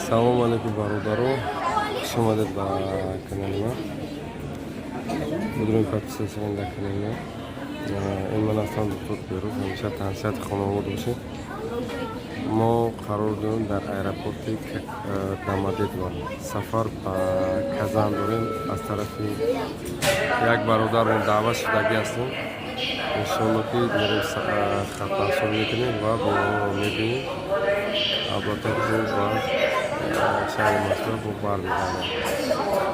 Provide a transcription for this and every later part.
Салом алейкум бародаро, хуш омадед ба канали ман. Будем подписываться на канал ман. Иман ҳастам доктор Берӯз, ҳамеша тавсияти хонавод бошед. Мо қарор дорем дар аэропорти Домодедово сафар ба Казан дорем. Аз тарафи як бародарон даъват шудагӣ ҳастем. Иншоалло ки мерем хатнасор мекунем ва беморро мебинем. Албатта ба шаҳри Москва бо бармегардем.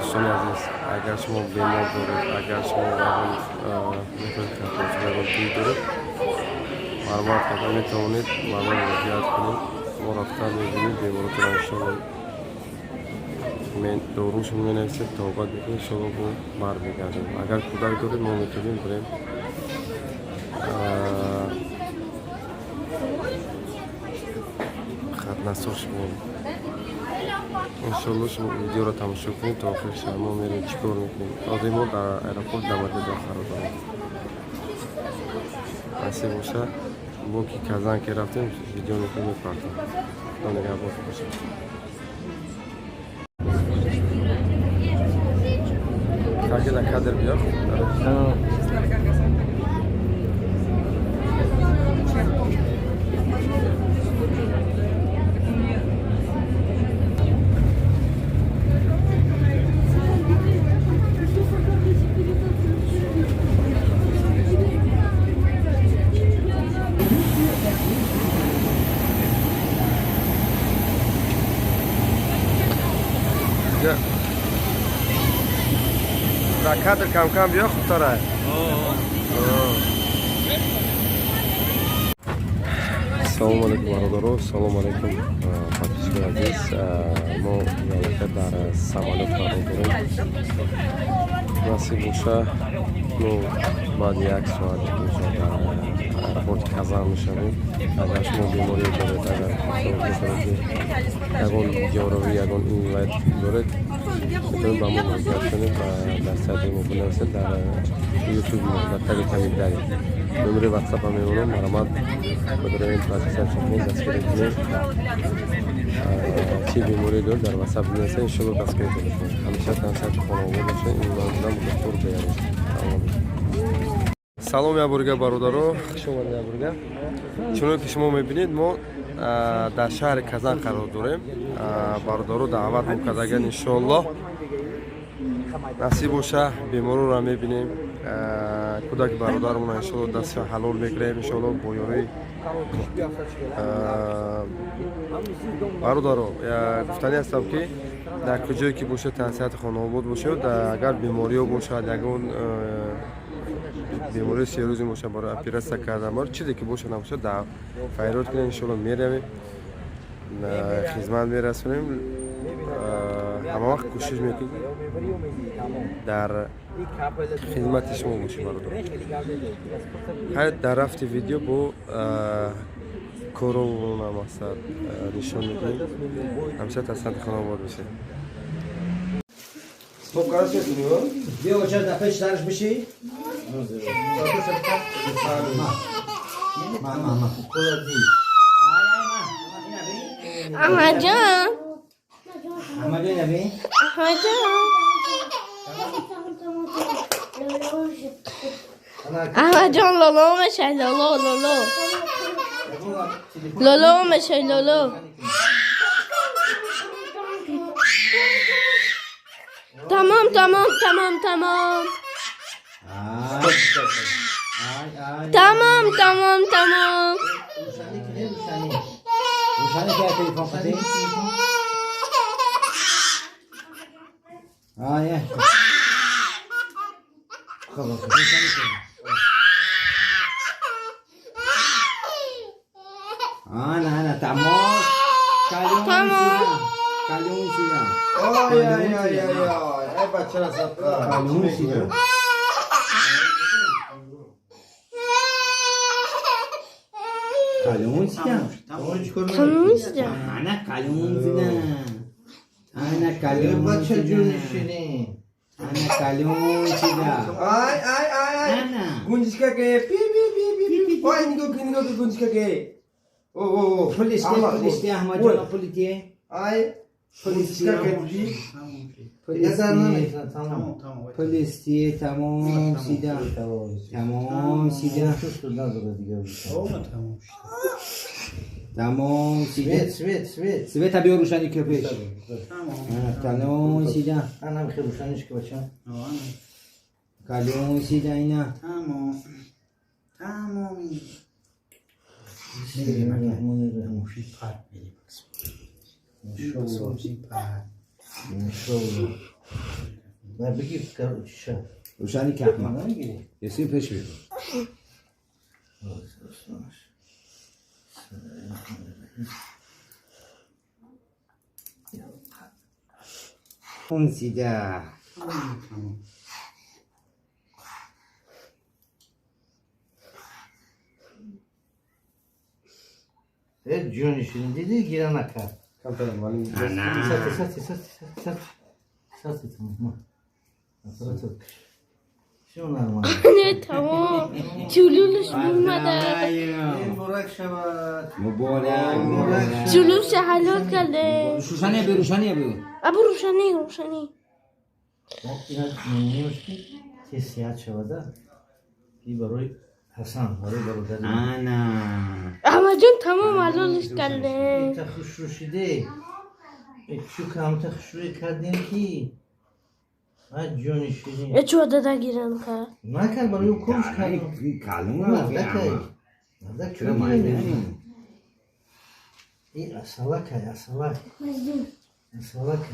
Дӯстони азиз, агар шумо бемор доред, агар шумо метавонед доред, марҳамат карда метавонед ба ман муроҷиат кунед. Мо рафта мебинем беморотро иншоалло дорушон менависед, тавбат мекунем, иншоалло бо бармегардем. Агар кӯдак доред, мо метавонем бирем хатнасор шумо. Иншоалло шумо видеоро тамошо кунед то охириш. Мо мерем чӣ кор мекунем. Ҳозир мо дар аэропорт Домодедово қарор дорем. Насиб боша бо ки Казан ки рафтем видео мепартем. Худо нигаҳбон бошед. Кагина кадр биёр. Кадр кам-кам биё хубтара. Салом алейкум бародаро, салом алейкум подписчикои азиз. Мо ялака дар самолёт қарор дорем. Насиб боша баъди як соат дар аэропорти Казан мешавем. Агар шумо беморӣ доред, агар ягон ҷорови, ягон инвайт доред, метавонед ба мо муроҷиат кунед ва дар сайти мо бинависед, дар ютуб дар таги комментарий. номери ватсап ҳам меворам. Марҳамат бадроем подписат шавед, дастгирӣ кунед. чӣ беморӣ доред дар ватсап бинависед, иншоалло дастгирӣ кунед. ҳамеша тавсияти хонавод бошед. Имон доктор Берӯз. Салом ябурга бародаро, хуш омадед ябурга. Чуноне ки шумо мебинед, мо дар шаҳри Казан қарор дорем. Бародаро даъват мекардаган, иншоалло насиб боша беморро мебинем. кӯдаки бародармон иншоалло дасташо ҳалол мекунем, иншоалло бо ёрии бародаро. гуфтанӣ ҳастам ки дар куҷое ки бошед тавсияти хонавод бошед, агар бемориҳо бошад, ягон бемории серӯзи бошад, барои оператсия кардан бор чизе ки бошад набошад, дар файрод кунем, иншоалло меравем, хизмат мерасонем. ҳама вақт кӯшиш мекунем дар хизмати шумо бошем бародаро. ҳайр дар рафти видео бо коровона мақсад нишон медиҳем. ҳамеша тавсияти хонавод бошед. Сколько Где у тебя опять старш биши? Мама. Ahmadjan. Ahmadjan nabi? Ahmadjan lolo meşe lolo. Lolo meşe lolo. Tamam. Tamam. Uşani kya telefon kati? Ya. Khabar. Ana tamam. Kalyum sida. Ay bachara sapka. Kalyum sida. Kalyum sida. Ana kalyum sida. Ay. Ana. Gunjka ke pi. Oy nigo gunjka ke. Oh. Polis dia Ahmad John polis dia. Ay گنجشکا که بودی دیگه در نمیتونه تمام پلیستی تمام سیده تمام سیده تو نداره دیگه تمام سیده سویت سویت بیا روشنی کپش تمام سیده من خیلی روشنش که بچم کلون سیده اینا تمامی نه بگی چه روشنی کپما یسی پش بید اون سیده جونشون دیدی گیره نکرد کم ترم ولی ساتی تمام شو نرمان نه تمام جلولش اومده این برک شود مبارک جلوش حلال کرده روشنی بیا روشنی بیا ابو روشنی اینا نمیش که تسیحت شده این برای حسن برای برادر انا اما جون تمام حلالش کرده تخش روشیده چو کم تخش روی کردیم کی جونی شدیم چه عدده گیرن که نکرد برای او کمش کردیم کلون مردک چرا مایدنی این اصلاکه